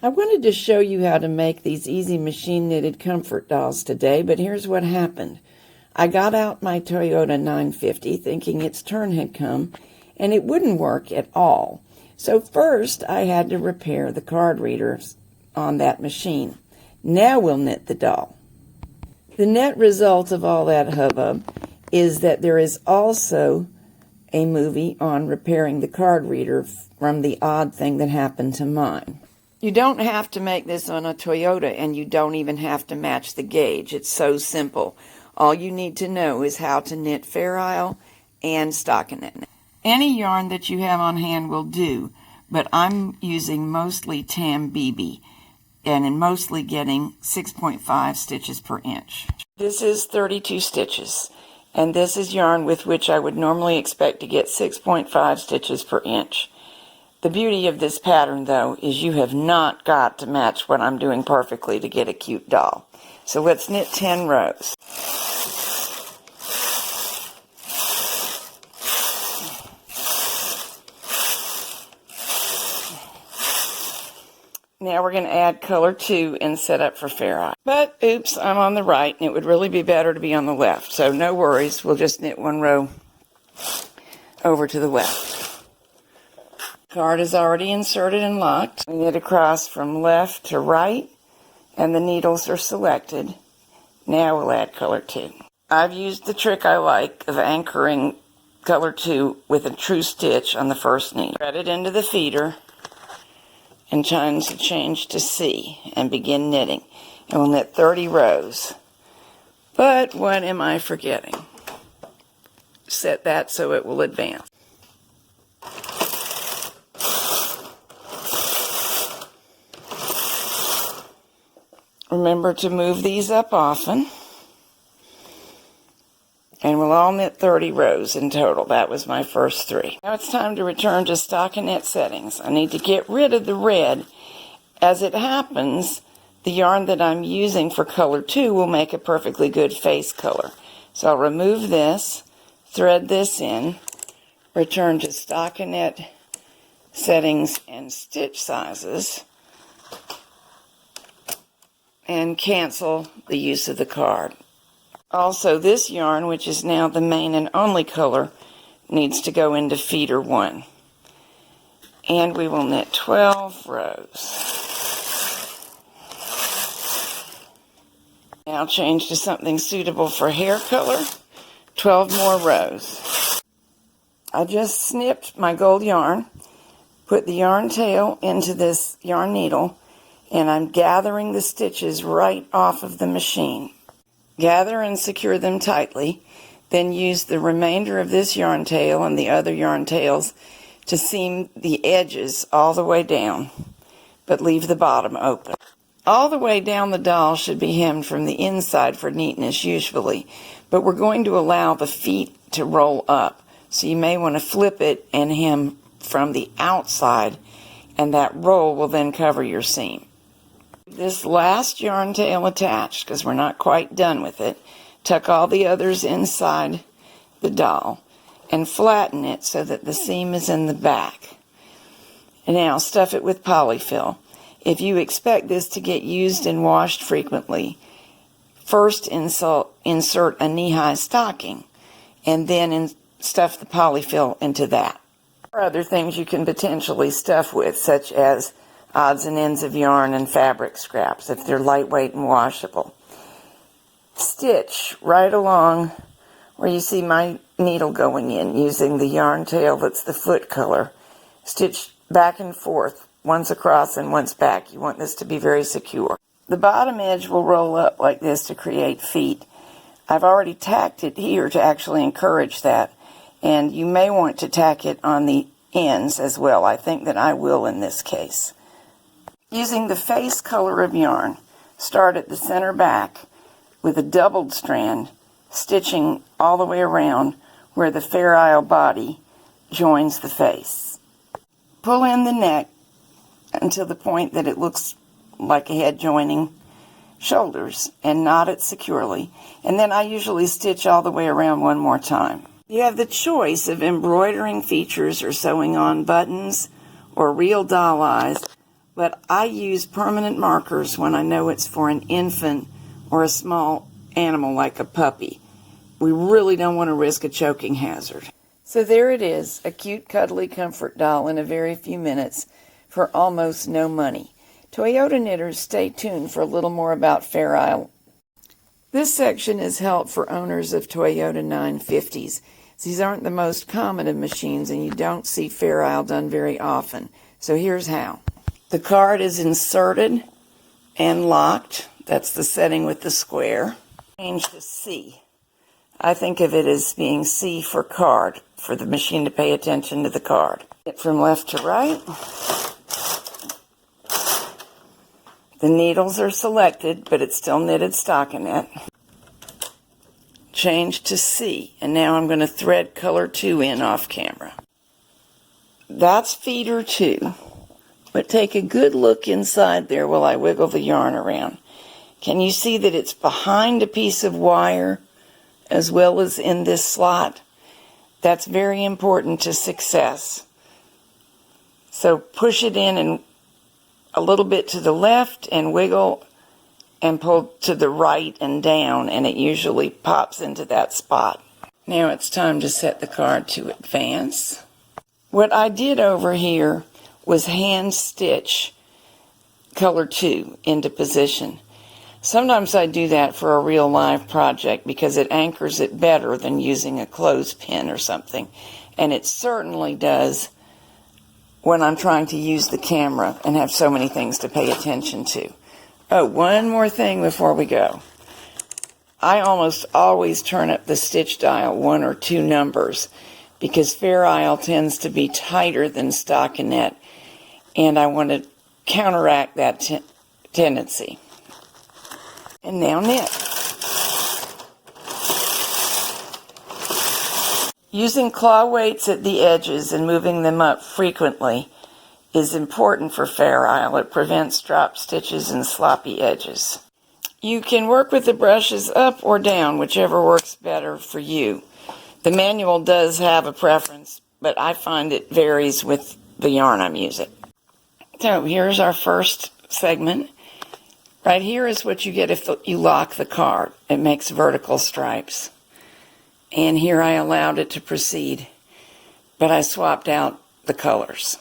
I wanted to show you how to make these easy machine knitted comfort dolls today, but here's what happened. I got out my Toyota 950 thinking its turn had come, and it wouldn't work at all. So first I had to repair the card readers on that machine. Now we'll knit the doll. The net result of all that hubbub is that there is also a movie on repairing the card reader from the odd thing that happened to mine. You don't have to make this on a Toyota, and you don't even have to match the gauge. It's so simple. All you need to know is how to knit Fairisle and stockinette. Any yarn that you have on hand will do, but I'm using mostly Tam BB and in mostly getting 6.5 stitches per inch. This is 32 stitches, and this is yarn with which I would normally expect to get 6.5 stitches per inch. The beauty of this pattern, though, is you have not got to match what I'm doing perfectly to get a cute doll. So let's knit 10 rows. Now we're going to add color 2 and set up for Fairisle. But, oops, I'm on the right, and it would really be better to be on the left. So no worries, we'll just knit 1 row over to the left. Card is already inserted and locked. We knit across from left to right, and the needles are selected. Now we'll add color 2. I've used the trick I like of anchoring color 2 with a true stitch on the first needle. Thread it into the feeder and change to C and begin knitting. And we'll knit 30 rows. But what am I forgetting? Set that so it will advance. Remember to move these up often. And we'll all knit 30 rows in total. That was my first 3. Now it's time to return to stockinette settings. I need to get rid of the red. As it happens, the yarn that I'm using for color 2 will make a perfectly good face color. So I'll remove this, thread this in, return to stockinette settings and stitch sizes, and cancel the use of the card. Also, this yarn, which is now the main and only color, needs to go into feeder 1. And we will knit 12 rows. Now change to something suitable for hair color. 12 more rows. I just snipped my gold yarn, put the yarn tail into this yarn needle, and I'm gathering the stitches right off of the machine. Gather and secure them tightly, then use the remainder of this yarn tail and the other yarn tails to seam the edges all the way down, but leave the bottom open. All the way down the doll should be hemmed from the inside for neatness usually, but we're going to allow the feet to roll up, so you may want to flip it and hem from the outside, and that roll will then cover your seam. This last yarn tail attached because we're not quite done with it. Tuck all the others inside the doll and flatten it so that the seam is in the back. And now stuff it with polyfill. If you expect this to get used and washed frequently, first insert a knee-high stocking and then stuff the polyfill into that. There are other things you can potentially stuff with, such as odds and ends of yarn and fabric scraps if they're lightweight and washable. Stitch right along where you see my needle going in using the yarn tail that's the foot color. Stitch back and forth, once across and once back. You want this to be very secure. The bottom edge will roll up like this to create feet. I've already tacked it here to actually encourage that, and you may want to tack it on the ends as well. I think that I will in this case. Using the face color of yarn, start at the center back with a doubled strand, stitching all the way around where the Fairisle body joins the face. Pull in the neck until the point that it looks like a head joining shoulders and knot it securely. And then I usually stitch all the way around one more time. You have the choice of embroidering features or sewing on buttons or real doll eyes but I use permanent markers when I know it's for an infant or a small animal like a puppy. We really don't want to risk a choking hazard. So there it is, a cute, cuddly comfort doll in a very few minutes for almost no money. Toyota knitters, stay tuned for a little more about Fairisle. This section is help for owners of Toyota 950s. These aren't the most common of machines, and you don't see Fairisle done very often. So here's how. The card is inserted and locked. That's the setting with the square. Change to C. I think of it as being C for card, for the machine to pay attention to the card. It from left to right. The needles are selected, but it's still knitted stockinette. Change to C, and now I'm going to thread color 2 in off camera. That's feeder 2, but take a good look inside there while I wiggle the yarn around. Can you see that it's behind a piece of wire as well as in this slot? That's very important to success. So push it in and a little bit to the left and wiggle and pull to the right and down, and it usually pops into that spot. Now it's time to set the card to advance. What I did over here was hand stitch color 2 into position. Sometimes I do that for a real live project because it anchors it better than using a clothespin or something, and it certainly does when I'm trying to use the camera and have so many things to pay attention to. Oh, one more thing before we go. I almost always turn up the stitch dial 1 or 2 numbers because Fairisle tends to be tighter than stockinette, and I want to counteract that tendency. And now knit. Using claw weights at the edges and moving them up frequently is important for Fairisle. It prevents drop stitches and sloppy edges. You can work with the brushes up or down, whichever works better for you. The manual does have a preference, but I find it varies with the yarn I'm using. So here's our first segment. Right here is what you get if you lock the card. It makes vertical stripes. And here I allowed it to proceed, but I swapped out the colors.